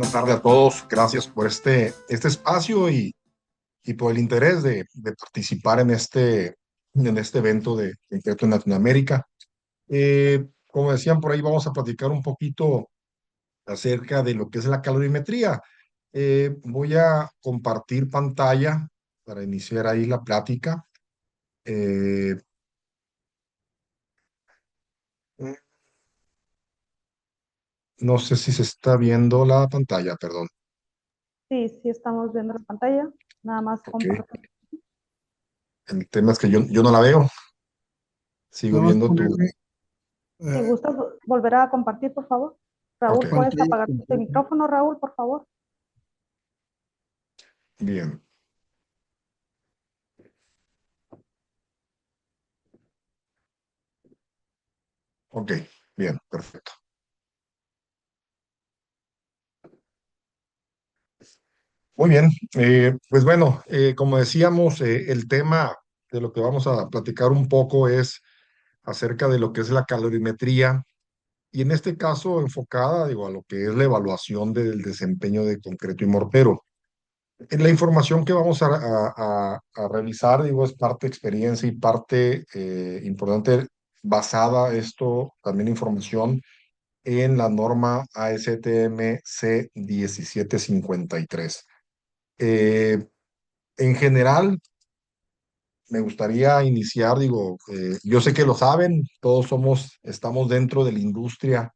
Buenas tardes a todos. Gracias por este espacio y por el interés de participar en este evento de concreto en Latinoamérica. Como decían por ahí, vamos a platicar un poquito acerca de lo que es la calorimetría. Voy a compartir pantalla para iniciar ahí la plática. Eh, no sé si se está viendo la pantalla, perdón. Sí, sí estamos viendo la pantalla. Nada más Ok. comparto. El tema es que yo no la veo. Sigo Nada más viendo tu... ponerle Si eh, gustas volver a compartir, por favor. Ok, Raúl, ¿puedes pantalla apagar tu completa. micrófono, Raúl, por favor? bien. Ok, bien, perfecto. Muy bien, pues bueno, como decíamos, el tema de lo que vamos a platicar un poco es acerca de lo que es la calorimetría y en este caso enfocada, digo, a lo que es la evaluación del desempeño de concreto y mortero. La información que vamos a revisar, digo, es parte experiencia y parte importante basada esto, también información en la norma ASTM C1753. Eh, en general, me gustaría iniciar, digo, yo sé que lo saben, estamos dentro de la industria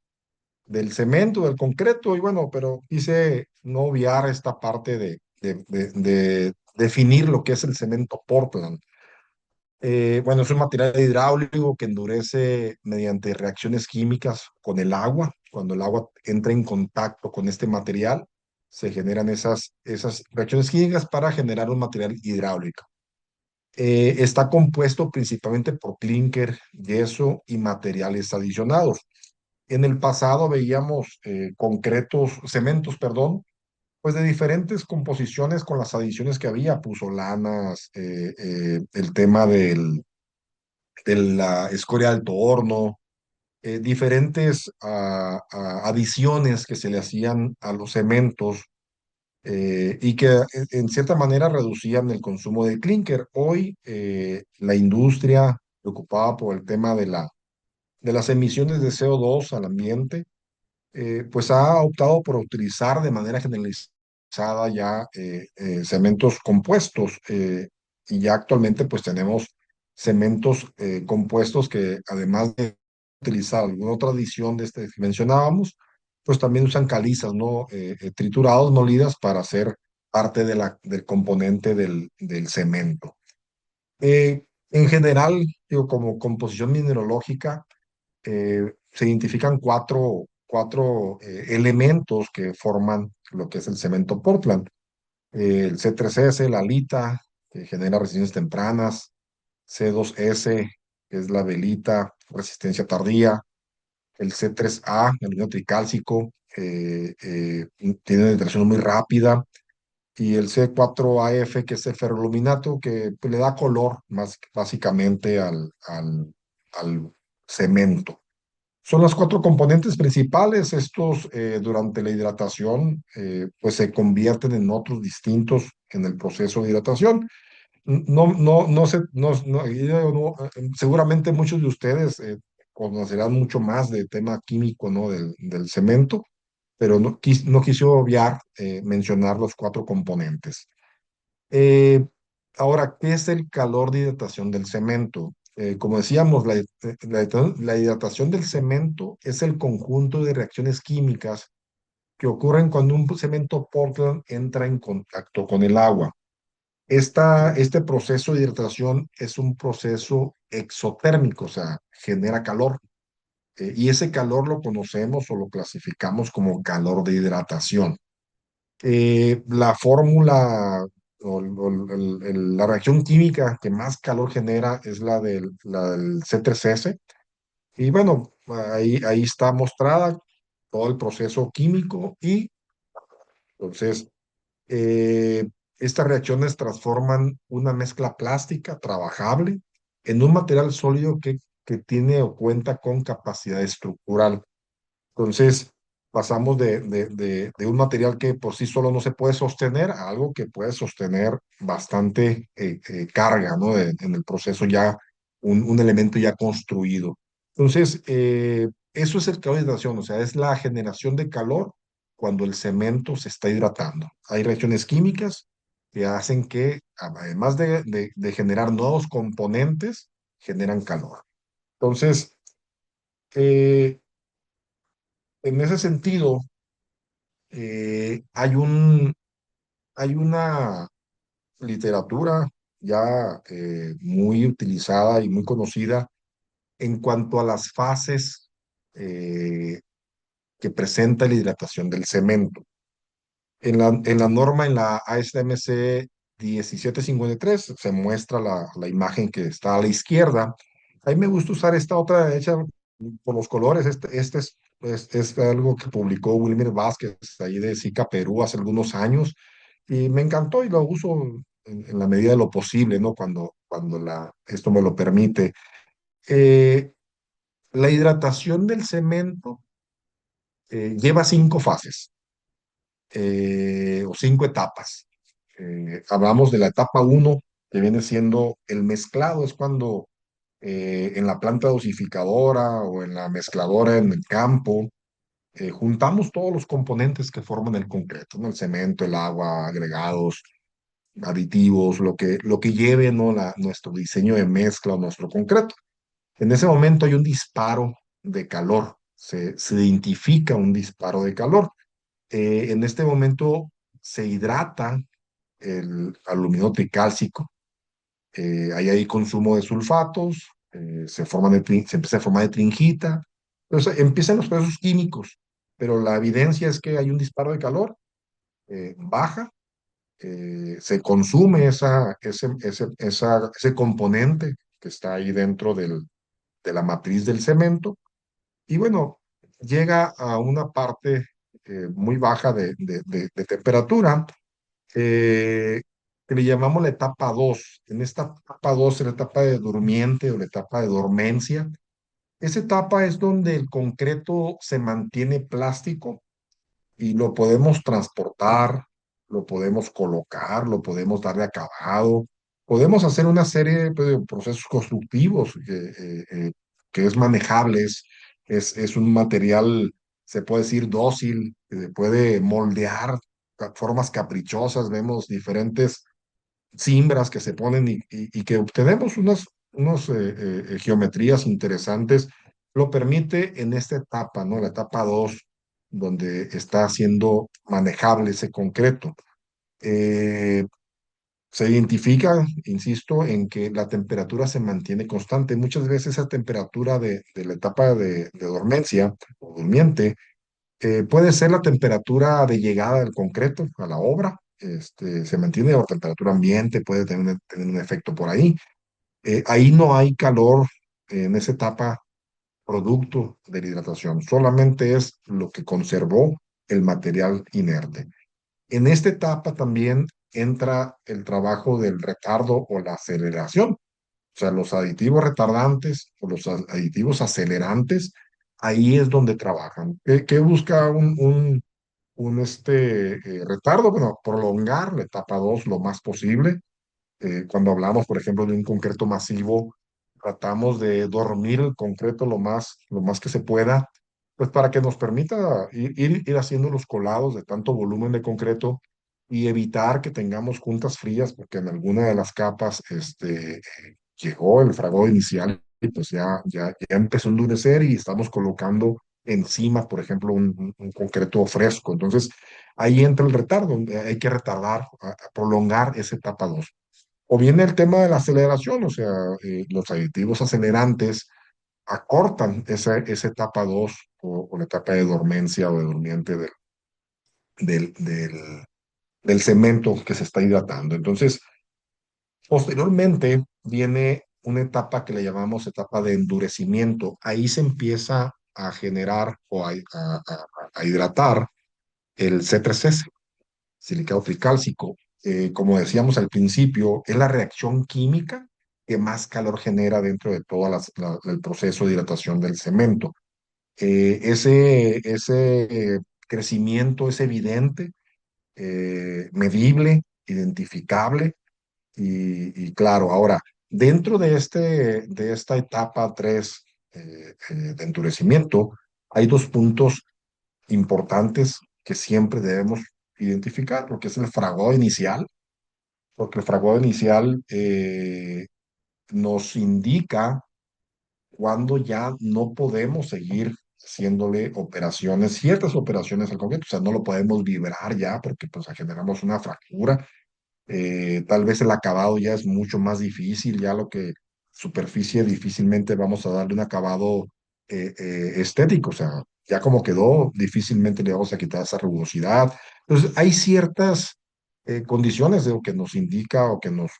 del cemento, del concreto, y bueno, pero quise no obviar esta parte de definir lo que es el cemento Portland. Bueno, es un material hidráulico que endurece mediante reacciones químicas con el agua. Cuando el agua entra en contacto con este material, se generan esas reacciones químicas para generar un material hidráulico. Está compuesto principalmente por clínker, yeso y materiales adicionados. En el pasado veíamos cementos, perdón, pues de diferentes composiciones con las adiciones que había, puzolanas, el tema de la escoria de alto horno, diferentes adiciones que se le hacían a los cementos y que en cierta manera reducían el consumo de clínker. Hoy la industria, preocupada por el tema de las emisiones de CO2 al ambiente, pues ha optado por utilizar de manera generalizada ya cementos compuestos y ya actualmente pues tenemos cementos compuestos que además de utilizar alguna otra adición de este que mencionábamos, pues también usan calizas, ¿no? Triturados, molidas para hacer parte del componente del cemento. En general, digo, como composición mineralógica, se identifican cuatro elementos que forman lo que es el cemento Portland. El C3S, la alita, que genera resistencias tempranas, C2S, que es la velita, resistencia tardía, el C3A, el aluminio tricálcico, tiene una determinación muy rápida, y el C4AF, que es el ferroluminato, que pues, le da color más básicamente al cemento. Son las cuatro componentes principales. Estos, durante la hidratación, pues se convierten en otros distintos en el proceso de hidratación. No sé, seguramente muchos de ustedes conocerán mucho más de tema químico, ¿no? Del cemento, pero no quise obviar mencionar los cuatro componentes. Eh, Ahora, ¿qué es el calor de hidratación del cemento? Como decíamos, la hidratación del cemento es el conjunto de reacciones químicas que ocurren cuando un cemento Portland entra en contacto con el agua. Este proceso de hidratación es un proceso exotérmico, o sea, genera calor. Y ese calor lo conocemos o lo clasificamos como calor de hidratación. La fórmula o la reacción química que más calor genera es la del C3S. Y bueno, ahí está mostrada todo el proceso químico y entonces eh, estas reacciones transforman una mezcla plástica trabajable en un material sólido que tiene o cuenta con capacidad estructural. Entonces, pasamos de un material que por sí solo no se puede sostener a algo que puede sostener bastante carga, ¿no? En el proceso ya, un elemento ya construido. Entonces, eso es el calor de hidratación, o sea, es la generación de calor cuando el cemento se está hidratando. Hay reacciones químicas que hacen que, además de generar nuevos componentes, generan calor. Entonces, eh, en ese sentido, hay una literatura ya muy utilizada y muy conocida en cuanto a las fases eh, que presenta la hidratación del cemento. En la norma, en la ASMC 1753, se muestra la imagen que está a la izquierda. A mí me gusta usar esta otra hecha por los colores. Este es algo que publicó Wilmer Vázquez ahí de SICA Perú hace algunos años y me encantó y lo uso en la medida de lo posible, ¿no? Cuando esto me lo permite. Eh, la hidratación del cemento lleva 5 fases o 5 etapas. Hablamos de la etapa uno, que viene siendo el mezclado, es cuando en la planta dosificadora o en la mezcladora en el campo juntamos todos los componentes que forman el concreto, ¿no? El cemento, el agua, agregados, aditivos, lo que lleve, ¿no? Nuestro diseño de mezcla o nuestro concreto. En ese momento hay un disparo de calor, se identifica un disparo de calor. En este momento se hidrata el aluminio tricálcico, ahí hay consumo de sulfatos, se empieza a formar de tringita, entonces empiezan los procesos químicos, pero la evidencia es que hay un disparo de calor, baja, se consume ese componente que está ahí dentro de la matriz del cemento, y bueno, llega a una parte muy baja de temperatura, eh, que le llamamos la etapa 2. En esta etapa 2 es la etapa de durmiente o la etapa de dormencia. Esa etapa es donde el concreto se mantiene plástico y lo podemos transportar, lo podemos colocar, lo podemos darle acabado, podemos hacer una serie pues, de procesos constructivos que es manejable, es un material, se puede decir, dócil, que se puede moldear formas caprichosas, vemos diferentes cimbras que se ponen y que obtenemos unas geometrías interesantes, lo permite en esta etapa, ¿no? La etapa 2 donde está siendo manejable ese concreto. Eh, Se identifica, insisto, en que la temperatura se mantiene constante. Muchas veces esa temperatura de la etapa de dormencia o durmiente puede ser la temperatura de llegada del concreto a la obra. Se mantiene a temperatura ambiente, puede tener un efecto por ahí. Ahí no hay calor en esa etapa producto de la hidratación, solamente es lo que conservó el material inerte. En esta etapa también entra el trabajo del retardo o la aceleración, o sea, los aditivos retardantes o los aditivos acelerantes, ahí es donde trabajan. ¿Qué busca un retardo? Bueno, prolongar la etapa 2 lo más posible. Cuando hablamos, por ejemplo, de un concreto masivo, tratamos de dormir el concreto lo más que se pueda, pues para que nos permita ir haciendo los colados de tanto volumen de concreto y evitar que tengamos juntas frías, porque en alguna de las capas llegó el fragor inicial y pues ya empezó a endurecer y estamos colocando encima, por ejemplo, un concreto fresco. Entonces, ahí entra el retardo, hay que retardar, a prolongar esa etapa 2. O viene el tema de la aceleración, o sea, los aditivos acelerantes acortan esa etapa 2 o la etapa de dormencia o de durmiente del, del, del cemento que se está hidratando. Entonces, posteriormente viene una etapa que le llamamos etapa de endurecimiento. Ahí se empieza a generar o a hidratar el C3S, silicado tricálcico. Como decíamos al principio, es la reacción química que más calor genera dentro de todo el proceso de hidratación del cemento. Ese crecimiento es evidente, medible, identificable y claro, ahora, dentro de esta etapa 3 de endurecimiento, hay dos puntos importantes que siempre debemos identificar, lo que es el fraguado inicial, porque el fraguado inicial nos indica cuando ya no podemos seguir haciéndole operaciones, ciertas operaciones al concreto, o sea, no lo podemos vibrar ya porque pues generamos una fractura. Tal vez el acabado ya es mucho más difícil, ya lo que superficie difícilmente vamos a darle un acabado estético, o sea, ya como quedó, difícilmente le vamos a quitar esa rugosidad. Entonces, hay ciertas condiciones de lo que nos indica o que nos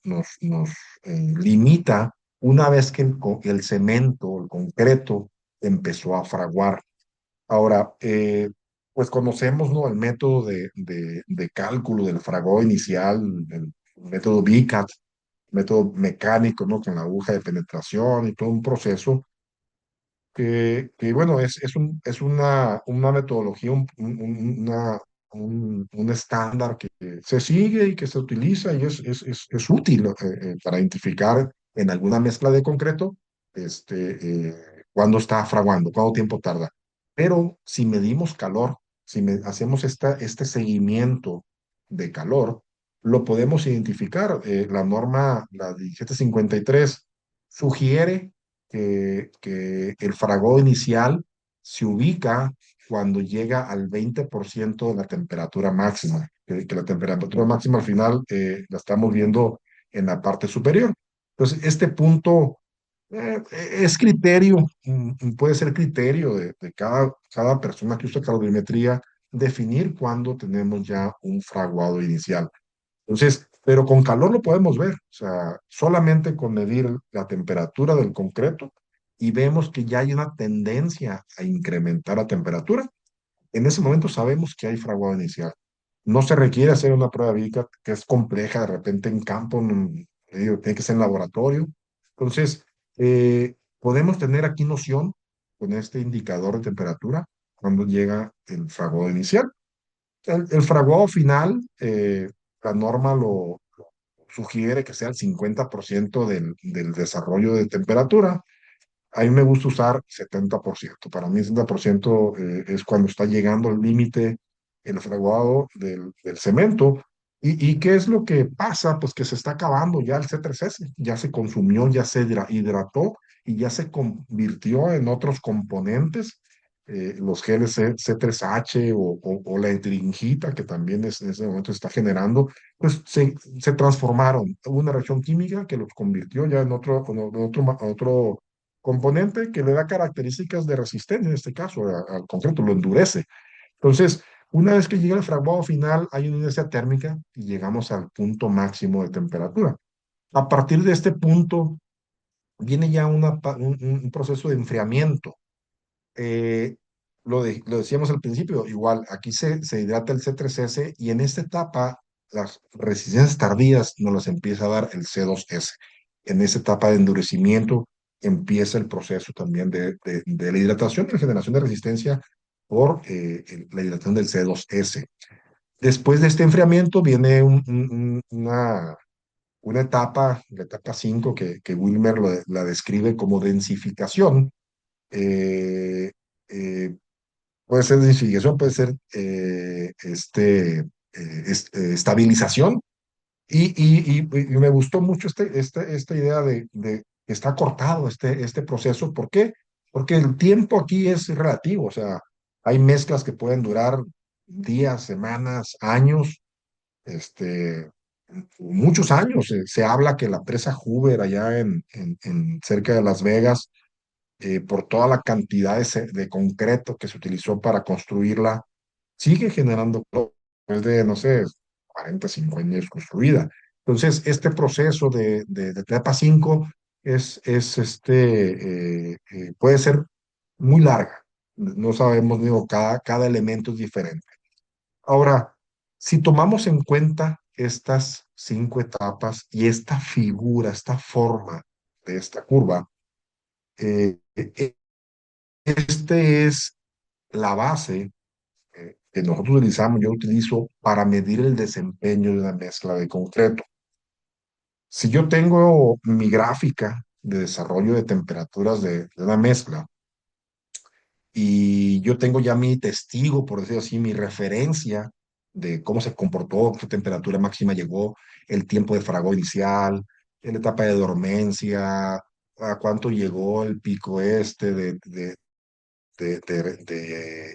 limita una vez que el cemento, el concreto, empezó a fraguar. Ahora, pues conocemos, ¿no? El método de cálculo del fragor inicial, el método BICAT, método mecánico, ¿no? Con la aguja de penetración y todo un proceso que bueno, es una metodología, un estándar que se sigue y que se utiliza y es útil para identificar en alguna mezcla de concreto cuándo está fraguando, cuánto tiempo tarda. Pero si medimos calor, si hacemos este seguimiento de calor, lo podemos identificar. La norma, la 1753, sugiere que el fragor inicial se ubica cuando llega al 20% de la temperatura máxima, que la temperatura máxima al final la estamos viendo en la parte superior. Entonces, este punto es criterio, puede ser criterio de cada persona que usa calorimetría definir cuándo tenemos ya un fraguado inicial. Entonces, pero con calor lo podemos ver, o sea, solamente con medir la temperatura del concreto y vemos que ya hay una tendencia a incrementar la temperatura. En ese momento sabemos que hay fraguado inicial. No se requiere hacer una prueba vírica que es compleja de repente en campo, tiene que ser en laboratorio. Entonces, podemos tener aquí noción con este indicador de temperatura cuando llega el fraguado inicial. El fraguado final, la norma lo sugiere que sea el 50% del desarrollo de temperatura. A mí me gusta usar 70%. Para mí 70% es cuando está llegando al límite el fraguado del cemento. ¿Y qué es lo que pasa? Pues que se está acabando ya el C3S, ya se consumió, ya se hidrató y ya se convirtió en otros componentes, los geles C3H o la etringita, que también en ese momento se está generando, pues se transformaron. Hubo una reacción química que los convirtió ya en otro componente que le da características de resistencia, en este caso, al concreto, lo endurece. Entonces, una vez que llega el fraguado final, hay una inercia térmica y llegamos al punto máximo de temperatura. A partir de este punto, viene ya un proceso de enfriamiento. Eh, lo decíamos al principio, igual, aquí se hidrata el C3S y en esta etapa las resistencias tardías nos las empieza a dar el C2S. En esta etapa de endurecimiento empieza el proceso también de la hidratación y la generación de resistencia por la hidratación del C2S. Después de este enfriamiento viene una etapa, la etapa 5, que Wilmer la describe como densificación. eh, eh, Puede ser densificación, puede ser estabilización. Y me gustó mucho esta idea de que está cortado este proceso. ¿Por qué? Porque el tiempo aquí es relativo. O sea, hay mezclas que pueden durar días, semanas, años, este, muchos años. Se habla que la presa Hoover allá en cerca de Las Vegas, por toda la cantidad de concreto que se utilizó para construirla, sigue generando después de, no sé, 40, 50 años construida. Entonces, este proceso de etapa 5 puede ser muy larga. No sabemos, digo, cada elemento es diferente. Ahora, si tomamos en cuenta estas 5 etapas y esta figura, esta forma de esta curva, Este es la base que nosotros utilizamos, yo utilizo para medir el desempeño de una mezcla de concreto. Si yo tengo mi gráfica de desarrollo de temperaturas de una mezcla y yo tengo ya mi testigo, por decirlo así, mi referencia de cómo se comportó, qué temperatura máxima llegó, el tiempo de fragor inicial, la etapa de dormencia, a cuánto llegó el pico de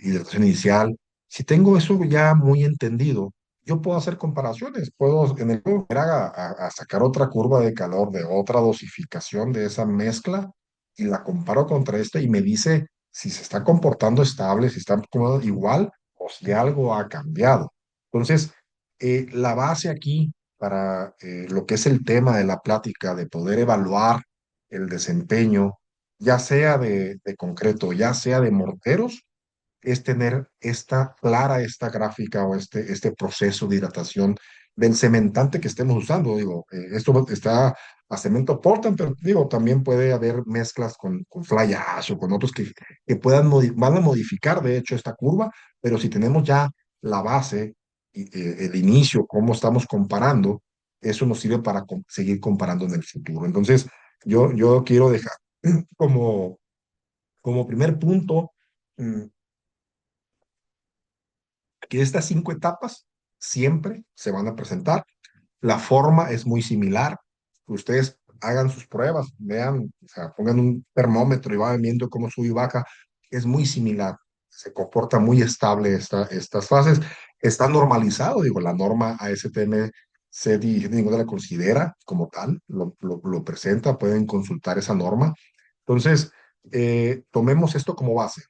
hidratación inicial. Si tengo eso ya muy entendido, yo puedo hacer comparaciones, puedo en el a sacar otra curva de calor de otra dosificación de esa mezcla y la comparo contra esta y me dice si se está comportando estable, si está como igual o si algo ha cambiado. Entonces, la base aquí para lo que es el tema de la plática, de poder evaluar el desempeño ya sea de concreto, ya sea de morteros, es tener esta gráfica o este proceso de hidratación del cementante que estemos usando. Digo, esto está a cemento Portland, pero digo, también puede haber mezclas con fly ash o con otros que van a modificar, de hecho, esta curva, pero si tenemos ya la base, el inicio, cómo estamos comparando, eso nos sirve para seguir comparando en el futuro. Entonces, yo quiero dejar como, como primer punto, mm, que estas 5 etapas siempre se van a presentar. La forma es muy similar. Ustedes hagan sus pruebas, vean, o sea, pongan un termómetro y vayan viendo cómo sube y baja. Es muy similar. Se comporta muy estable estas fases. Está normalizado, digo, la norma ASTM CDI ninguna la considera como tal, lo presenta, pueden consultar esa norma. Entonces, tomemos esto como base.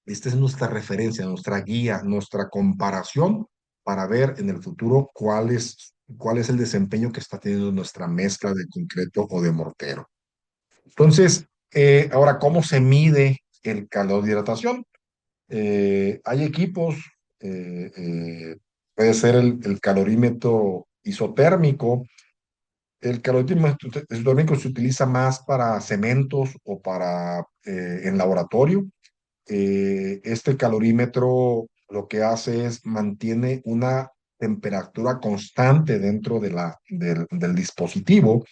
Esta es nuestra referencia, nuestra guía, nuestra comparación para ver en el futuro cuál es el desempeño que está teniendo nuestra mezcla de concreto o de mortero. Entonces, ahora, ¿cómo se mide el calor de hidratación? Hay equipos, eh, eh, puede ser el calorímetro isotérmico. El calorímetro isotérmico se utiliza más para cementos o para en laboratorio. Este calorímetro lo que hace es mantiene una temperatura constante dentro del dispositivo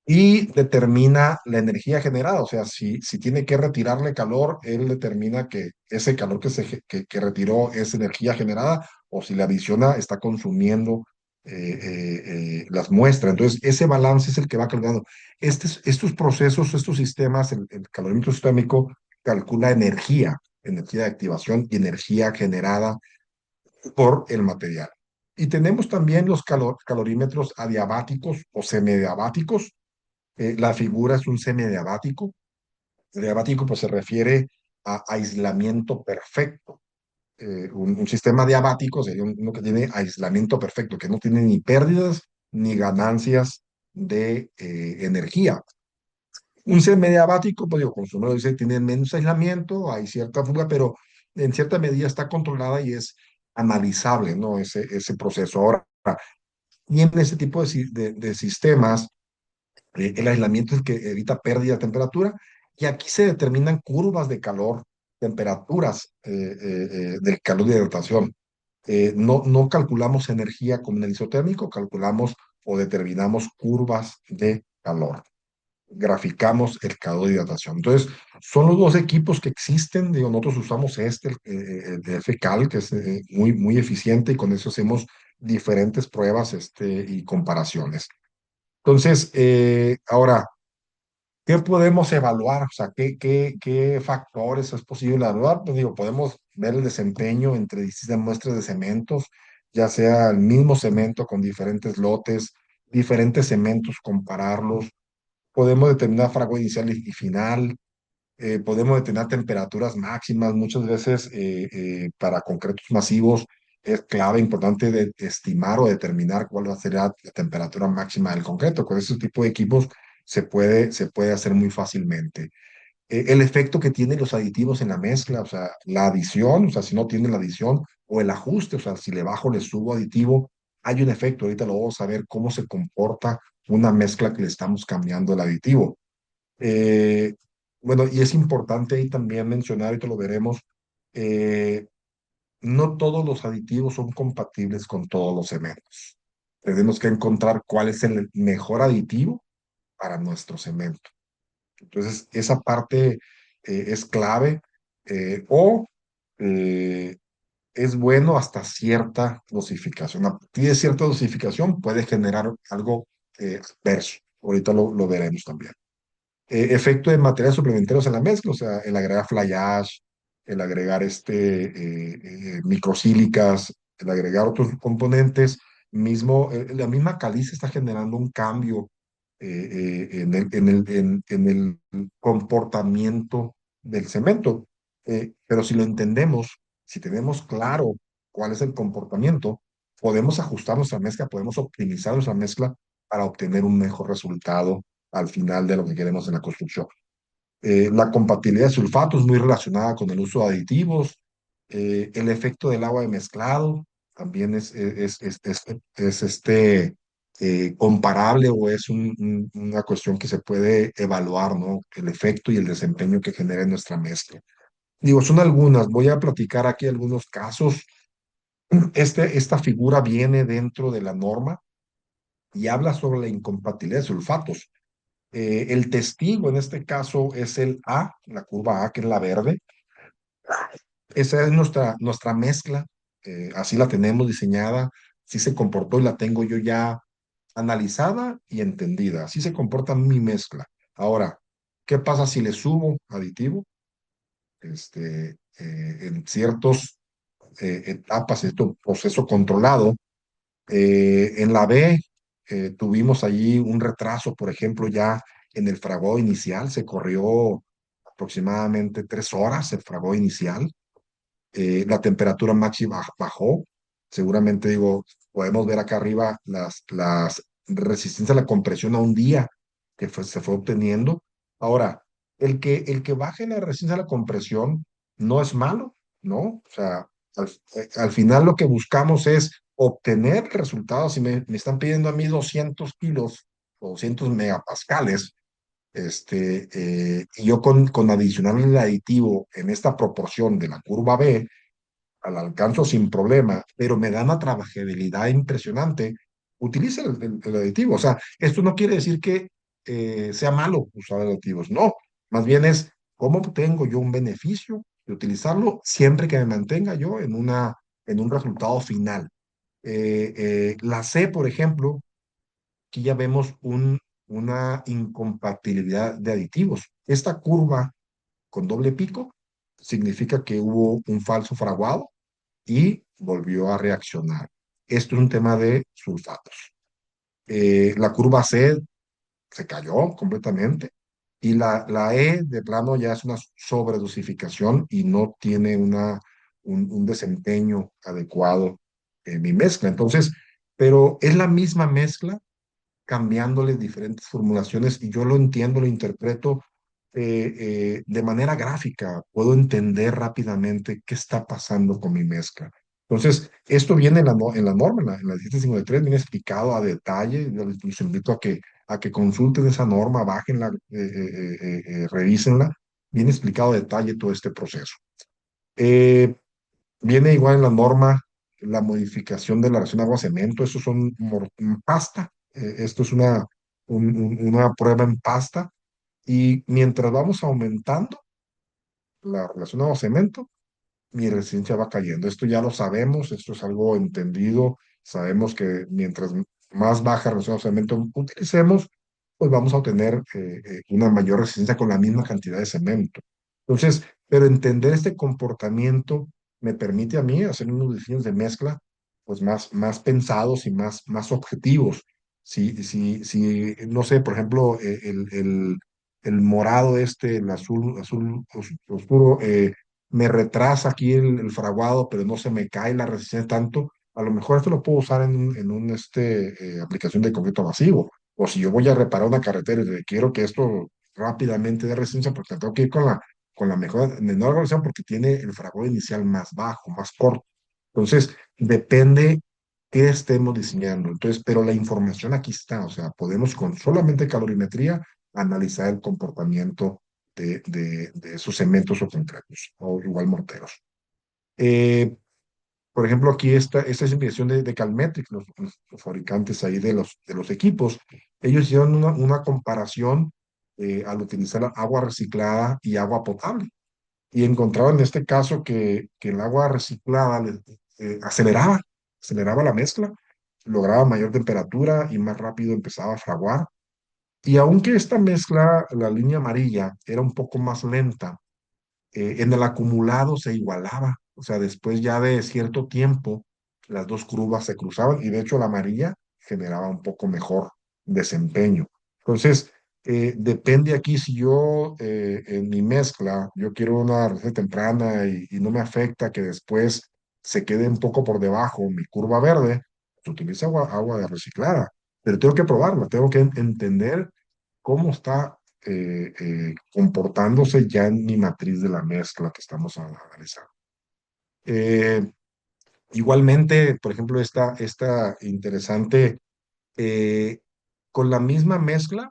y determina la energía generada. O sea, si tiene que retirarle calor, él determina que ese calor que retiró es energía generada o si le adiciona está consumiendo las muestras. Entonces, ese balance es el que va calculando. Estos procesos, estos sistemas, el calorímetro sistémico calcula energía de activación y energía generada por el material. Y tenemos también los calorímetros adiabáticos o semiadiabáticos. La figura es un semiadiabático. El diabático pues se refiere a aislamiento perfecto. Un sistema diabático sería uno que tiene aislamiento perfecto, que no tiene ni pérdidas ni ganancias de energía. Un semiadiabático, pues digo, como su nombre dice, tiene menos aislamiento, hay cierta fuga, pero en cierta medida está controlada y es analizable, ¿no? Ese proceso. Ahora, y en ese tipo de sistemas, el aislamiento es el que evita pérdida de temperatura y aquí se determinan curvas de calor, temperaturas del calor de hidratación. No calculamos energía como en el isotérmico, calculamos o determinamos curvas de calor. Graficamos el calor de hidratación. Entonces, son los dos equipos que existen. Digo, nosotros usamos el de FCAL, que es muy eficiente y con eso hacemos diferentes pruebas y comparaciones. Entonces, ahora, ¿qué podemos evaluar? O sea, ¿qué factores es posible evaluar? Pues digo, podemos ver el desempeño entre distintas muestras de cementos, ya sea el mismo cemento con diferentes lotes, diferentes cementos, compararlos. Podemos determinar fragor inicial y final. Podemos determinar temperaturas máximas. Muchas veces para concretos masivos es clave, importante de estimar o determinar cuál va a ser la temperatura máxima del concreto. Con ese tipo de equipos se puede hacer muy fácilmente. El efecto que tienen los aditivos en la mezcla, o sea, la adición, o sea, si no tiene la adición, o el ajuste, o sea, si le bajo, le subo aditivo, hay un efecto. Ahorita lo vamos a ver cómo se comporta una mezcla que le estamos cambiando el aditivo. Eh, bueno, y es importante ahí también mencionar, y te lo veremos, eh, no todos los aditivos son compatibles con todos los cementos. Tenemos que encontrar cuál es el mejor aditivo para nuestro cemento. Entonces, esa parte es clave o eh, es bueno hasta cierta dosificación. A partir de cierta dosificación puede generar algo adverso. Ahorita lo veremos también. Efecto de materiales suplementarios en la mezcla, o sea, el agregar fly ash, el agregar microsílicas, el agregar otros componentes, la misma caliza está generando un cambio en el comportamiento del cemento. Pero si lo entendemos, si tenemos claro cuál es el comportamiento, podemos ajustar nuestra mezcla, podemos optimizar nuestra mezcla para obtener un mejor resultado al final de lo que queremos en la construcción. La compatibilidad de sulfatos muy relacionada con el uso de aditivos. El efecto del agua de mezclado también es comparable o es una cuestión que se puede evaluar, ¿no? El efecto y el desempeño que genera en nuestra mezcla. Digo, son algunas. Voy a platicar aquí algunos casos. Esta figura viene dentro de la norma y habla sobre la incompatibilidad de sulfatos. El testigo en este caso es el A, la curva A, que es la verde. Esa es nuestra mezcla. Así la tenemos diseñada. Así se comportó y la tengo yo ya analizada y entendida. Así se comporta mi mezcla. Ahora, ¿qué pasa si le subo aditivo? En ciertas etapas, este proceso controlado. En la B tuvimos allí un retraso, por ejemplo, ya en el fragor inicial, se corrió aproximadamente 3 horas el fragor inicial. La temperatura máxima bajó. Seguramente, digo, podemos ver acá arriba las resistencias a la compresión a un día que se fue obteniendo. Ahora, el que baje la resistencia a la compresión no es malo, ¿no? O sea, al final lo que buscamos es obtener resultados. Si me están pidiendo a mí 200 kilos o 200 megapascales, y yo con adicional el aditivo en esta proporción de la curva B, al alcanzo sin problema, pero me da una trabajabilidad impresionante, utiliza el aditivo. O sea, esto no quiere decir que sea malo usar aditivos, no, más bien es cómo tengo yo un beneficio de utilizarlo siempre que me mantenga yo en un resultado final. La C, por ejemplo, aquí ya vemos una incompatibilidad de aditivos. Esta curva con doble pico significa que hubo un falso fraguado y volvió a reaccionar. Esto es un tema de sulfatos. La curva C se cayó completamente y la E de plano ya es una sobredosificación y no tiene un desempeño adecuado en mi mezcla. Entonces, pero es la misma mezcla cambiándole diferentes formulaciones y yo lo entiendo, lo interpreto de manera gráfica, puedo entender rápidamente qué está pasando con mi mezcla. Entonces, esto viene en la norma, en la 1753, viene explicado a detalle. Yo les invito a que consulten esa norma, bájenla, revísenla. Viene explicado a detalle todo este proceso. Eh, Viene igual en la norma la modificación de la relación agua-cemento. Estos son pasta. Esto es una prueba en pasta. Y mientras vamos aumentando la relación agua-cemento, mi resistencia va cayendo. Esto ya lo sabemos, esto es algo entendido. Sabemos que mientras más baja relación agua-cemento utilicemos, pues vamos a obtener una mayor resistencia con la misma cantidad de cemento. Entonces, pero entender este comportamiento me permite a mí hacer unos diseños de mezcla pues más pensados y más objetivos. Si, no sé, por ejemplo, el morado el azul oscuro, me retrasa aquí el fraguado, pero no se me cae la resistencia tanto. A lo mejor esto lo puedo usar en una aplicación de concreto masivo. O si yo voy a reparar una carretera y quiero que esto rápidamente dé resistencia, porque tengo que ir con la menor evaluación porque tiene el fragor inicial más bajo, más corto. Entonces, depende qué estemos diseñando. Entonces, pero la información aquí está. O sea, podemos con solamente calorimetría analizar el comportamiento de esos cementos o concretos, o igual morteros. Eh, por ejemplo, aquí esta es investigación de Calmetric, los fabricantes ahí de los equipos. Ellos hicieron una comparación al utilizar agua reciclada y agua potable. Y encontraron en este caso que el agua reciclada aceleraba la mezcla, lograba mayor temperatura y más rápido empezaba a fraguar. Y aunque esta mezcla, la línea amarilla, era un poco más lenta, en el acumulado se igualaba. O sea, después ya de cierto tiempo, las dos curvas se cruzaban y de hecho la amarilla generaba un poco mejor desempeño. Entonces, depende aquí si yo en mi mezcla, yo quiero una receta temprana y no me afecta que después se quede un poco por debajo mi curva verde, se utiliza agua reciclada, pero tengo que probarla, tengo que entender cómo está comportándose ya en mi matriz de la mezcla que estamos analizando. Eh, igualmente, por ejemplo, esta interesante, eh, con la misma mezcla,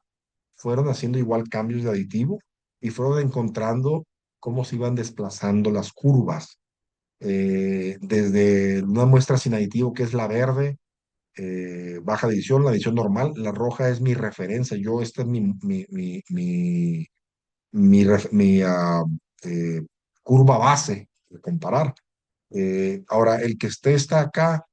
fueron haciendo igual cambios de aditivo y fueron encontrando cómo se iban desplazando las curvas. Desde una muestra sin aditivo, que es la verde, baja adición, la adición normal, la roja es mi referencia, esta es mi eh, curva base de comparar. Ahora, el que está acá,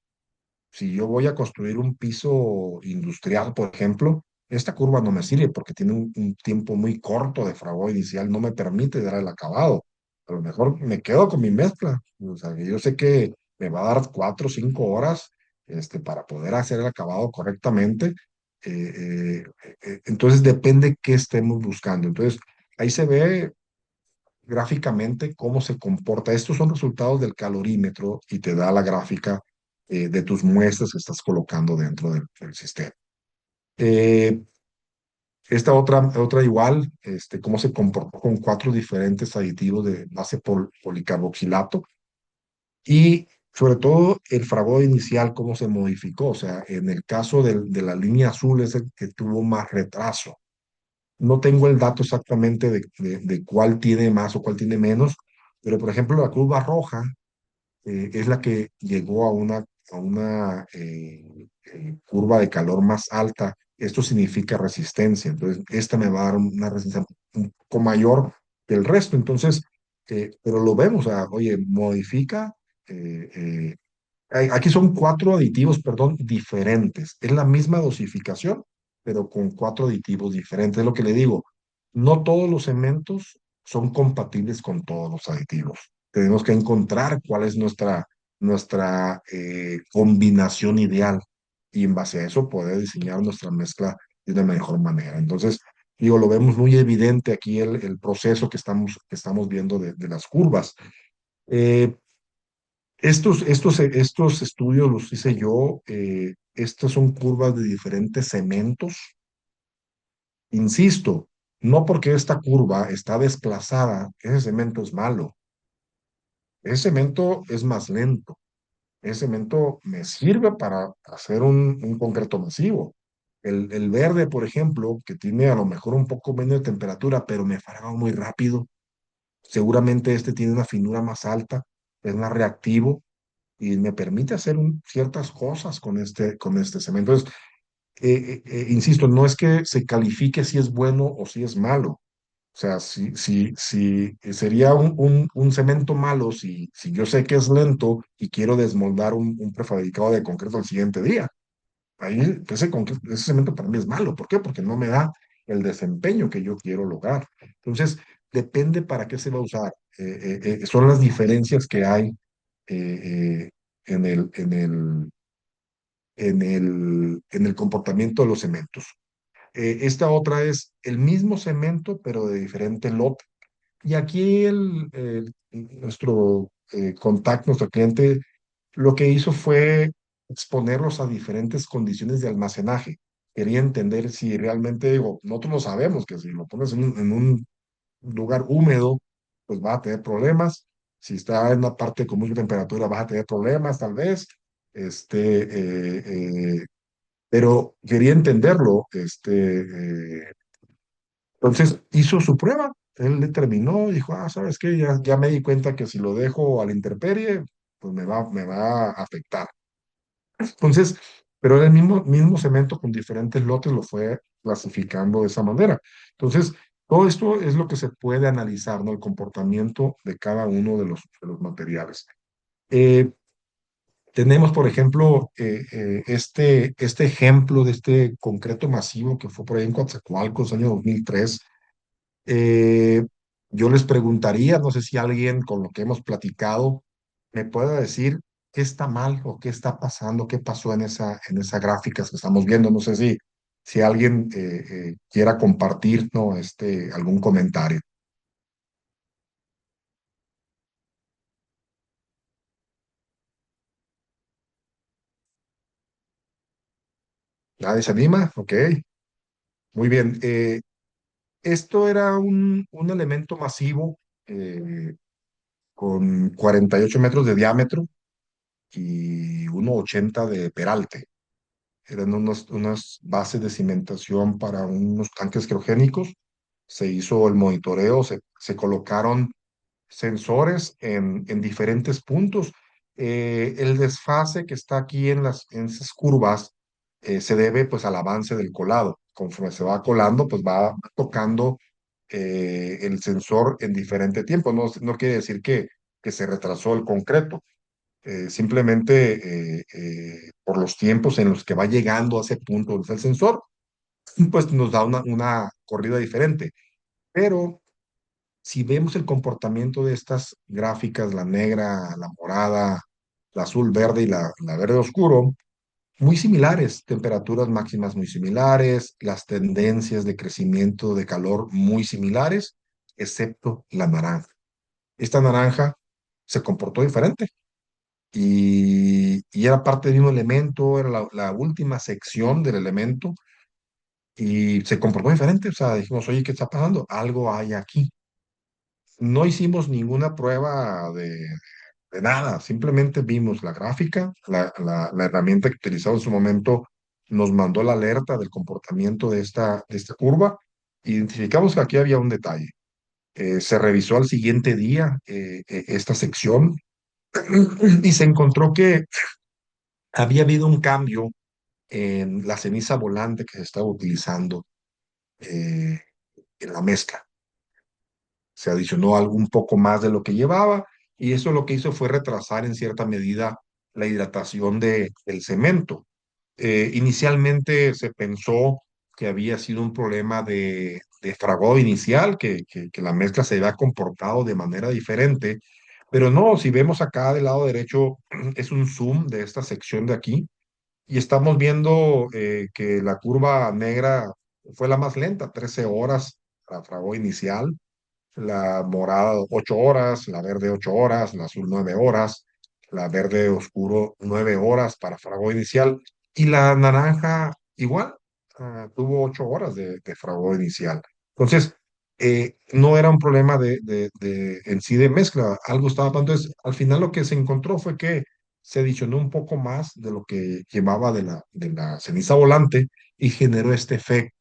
si yo voy a construir un piso industrial, por ejemplo, esta curva no me sirve porque tiene un tiempo muy corto de fragor inicial, no me permite dar el acabado. A lo mejor me quedo con mi mezcla. O sea, que yo sé que me va a dar 4 o 5 horas para poder hacer el acabado correctamente. Entonces depende qué estemos buscando. Entonces ahí se ve gráficamente cómo se comporta. Estos son resultados del calorímetro y te da la gráfica de tus muestras que estás colocando dentro del sistema. Eh, esta otra igual, cómo se comportó con 4 diferentes aditivos de base policarboxilato y sobre todo el fragor inicial, cómo se modificó. O sea, en el caso de la línea azul es el que tuvo más retraso. No tengo el dato exactamente de cuál tiene más o cuál tiene menos, pero por ejemplo la curva roja es la que llegó a una curva de calor más alta. Esto significa resistencia. Entonces, esta me va a dar una resistencia un poco mayor que el resto. Entonces, pero lo vemos, o sea, oye, modifica. eh, eh, Aquí son 4 aditivos, perdón, diferentes. Es la misma dosificación, pero con 4 aditivos diferentes. Es lo que le digo. No todos los cementos son compatibles con todos los aditivos. Tenemos que encontrar cuál es nuestra combinación ideal y en base a eso poder diseñar nuestra mezcla de una mejor manera. Entonces, digo, lo vemos muy evidente aquí el proceso que estamos viendo de las curvas. Eh, estos estudios los hice yo. Estas son curvas de diferentes cementos. Insisto, no porque esta curva está desplazada, ese cemento es malo. Ese cemento es más lento. Ese cemento me sirve para hacer un concreto masivo. El verde, por ejemplo, que tiene a lo mejor un poco menos de temperatura, pero me fraga muy rápido. Seguramente este tiene una finura más alta, es más reactivo y me permite hacer ciertas cosas con este cemento. Entonces, insisto, no es que se califique si es bueno o si es malo. O sea, si sería un cemento malo si yo sé que es lento y quiero desmoldar un prefabricado de concreto el siguiente día. Ahí ese cemento para mí es malo. ¿Por qué? Porque no me da el desempeño que yo quiero lograr. Entonces, depende para qué se va a usar. Son las diferencias que hay eh, en el comportamiento de los cementos. Esta otra es el mismo cemento, pero de diferente lote. Y aquí nuestro contacto, nuestro cliente, lo que hizo fue exponerlos a diferentes condiciones de almacenaje. Quería entender si realmente, digo, nosotros lo sabemos, que si lo pones en un lugar húmedo, pues va a tener problemas. Si está en una parte con mucha temperatura, vas a tener problemas, tal vez. Este, pero quería entenderlo. Entonces hizo su prueba él determinó, dijo, ¿sabes qué? Ya me di cuenta que si lo dejo a la intemperie, pues me va a afectar. Entonces, pero era el mismo cemento con diferentes lotes lo fue clasificando de esa manera. Entonces, todo esto es lo que se puede analizar, ¿no? El comportamiento de cada uno de los materiales. Eh, Tenemos, por ejemplo, este ejemplo de este concreto masivo que fue por ahí en Coatzacoalcos, año 2003. Eh, yo les preguntaría, no sé si alguien con lo que hemos platicado me pueda decir qué está mal o qué está pasando, qué pasó en esa gráfica que estamos viendo. No sé si alguien quiera compartir, ¿no? Algún comentario. ¿Nadie se anima? Ok, muy bien. Esto era un elemento masivo eh, con 48 metros de diámetro y 1,80 de peralte. Eran unas bases de cimentación para unos tanques criogénicos. Se hizo el monitoreo, se colocaron sensores en diferentes puntos. El desfase que está aquí en esas curvas se debe pues al avance del colado. Conforme se va colando, pues va tocando el sensor en diferente tiempo. No quiere decir que se retrasó el concreto, simplemente por los tiempos en los que va llegando a ese punto donde está el sensor, pues nos da una corrida diferente. Pero si vemos el comportamiento de estas gráficas, la negra, la morada, la azul verde y la verde oscuro, muy similares, temperaturas máximas muy similares, las tendencias de crecimiento de calor muy similares, excepto la naranja. Esta naranja se comportó diferente y era parte del mismo elemento, era la última sección del elemento y se comportó diferente. O sea, dijimos, oye, ¿qué está pasando? Algo hay aquí. No hicimos ninguna prueba de nada, simplemente vimos la gráfica, la herramienta que utilizaba en su momento nos mandó la alerta del comportamiento de esta curva. Identificamos que aquí había un detalle. Se revisó al siguiente día esta sección y se encontró que había habido un cambio en la ceniza volante que se estaba utilizando eh, en la mezcla. Se adicionó algo un poco más de lo que llevaba y eso lo que hizo fue retrasar en cierta medida la hidratación del cemento. Inicialmente se pensó que había sido un problema de fragor inicial, que la mezcla se había comportado de manera diferente, pero no, si vemos acá del lado derecho, es un zoom de esta sección de aquí y estamos viendo que la curva negra fue la más lenta, 13 horas para fragor inicial, la morada 8 horas, la verde 8 horas, la azul 9 horas, la verde oscuro 9 horas para fragor inicial y la naranja igual, tuvo 8 horas de fragor inicial. Entonces, no era un problema en sí de mezcla, algo estaba pasando. Entonces, al final lo que se encontró fue que se adicionó un poco más de lo que llevaba de la ceniza volante y generó este efecto,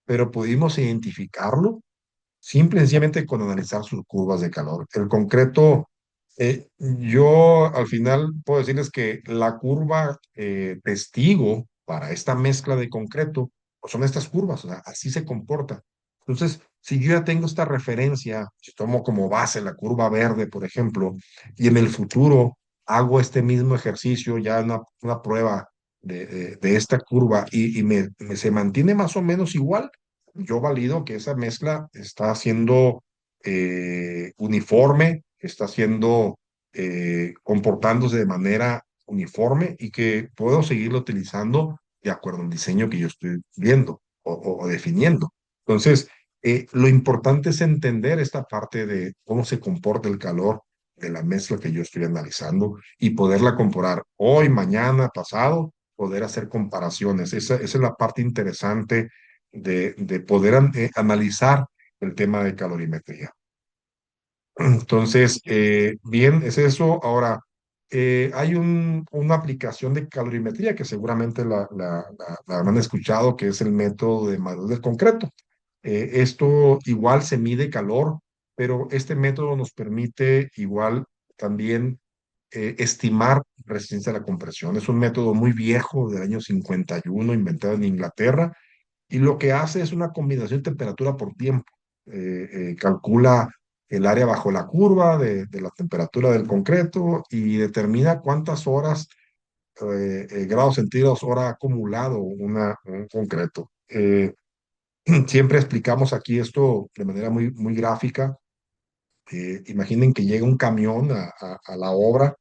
pero pudimos identificarlo simple y sencillamente con analizar sus curvas de calor. El concreto, yo al final puedo decirles que la curva testigo para esta mezcla de concreto pues son estas curvas, o sea, así se comporta. Entonces, si yo ya tengo esta referencia, si tomo como base la curva verde, por ejemplo, y en el futuro hago este mismo ejercicio, ya una prueba de esta curva se mantiene más o menos igual, yo valido que esa mezcla está siendo uniforme, está siendo comportándose de manera uniforme y que puedo seguirlo utilizando de acuerdo al diseño que yo estoy viendo o definiendo. Entonces, lo importante es entender esta parte de cómo se comporta el calor de la mezcla que yo estoy analizando y poderla comparar hoy, mañana, pasado, poder hacer comparaciones. Esa es la parte interesante de poder analizar el tema de calorimetría. Entonces, bien, es eso. Ahora, hay una aplicación de calorimetría que seguramente la habrán escuchado, que es el método de madurez del concreto. Esto igual se mide calor, pero este método nos permite igual también estimar resistencia a la compresión. Es un método muy viejo del año 51, inventado en Inglaterra, y lo que hace es una combinación de temperatura por tiempo. Calcula el área bajo la curva de la temperatura del concreto y determina cuántas horas, grados centígrados, hora ha acumulado un concreto. Siempre explicamos aquí esto de manera muy gráfica. Imaginen que llega un camión a la obra.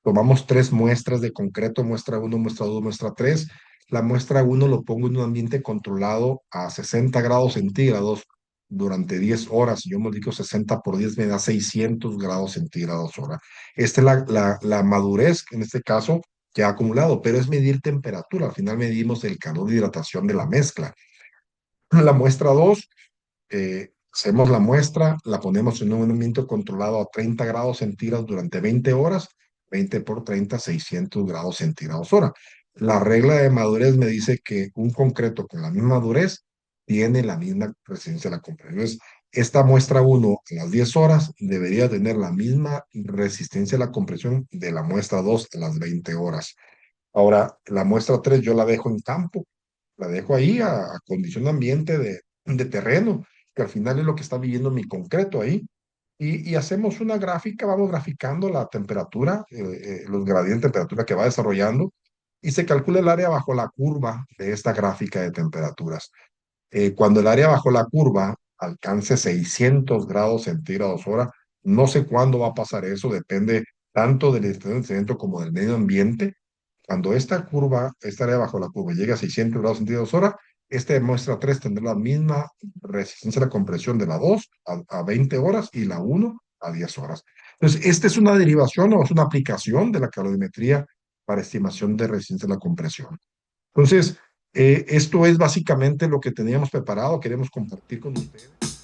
Tomamos tres muestras de concreto, muestra uno, muestra 2, muestra 3. La muestra uno lo pongo en un ambiente controlado a 60 grados centígrados durante 10 horas. Yo multiplico 60 por 10, me da 600 grados centígrados hora. Esta es la madurez, en este caso, que ha acumulado, pero es medir temperatura. Al final medimos el calor de hidratación de la mezcla. La muestra 2, hacemos la muestra, la ponemos en un ambiente controlado a 30 grados centígrados durante 20 horas, 20 por 30, 600 grados centígrados hora. La regla de madurez me dice que un concreto con la misma madurez tiene la misma resistencia a la compresión. Entonces, esta muestra uno a las 10 horas debería tener la misma resistencia a la compresión de la muestra 2 a las 20 horas. Ahora, la muestra 3 yo la dejo en campo, la dejo ahí a condición de ambiente de terreno, que al final es lo que está viviendo mi concreto ahí. Y hacemos una gráfica, vamos graficando la temperatura, los gradientes de temperatura que va desarrollando, y se calcula el área bajo la curva de esta gráfica de temperaturas. Cuando el área bajo la curva alcance 600 grados centígrados hora, no sé cuándo va a pasar eso, depende tanto del estado como del medio ambiente. Cuando esta curva, esta área bajo la curva llegue a 600 grados centígrados hora, esta muestra 3 tendrá la misma resistencia a la compresión de la 2 a 20 horas y la uno a 10 horas. Entonces, esta es una derivación o es una aplicación de la calorimetría para estimación de resistencia a la compresión. Entonces, esto es básicamente lo que teníamos preparado, queremos compartir con ustedes.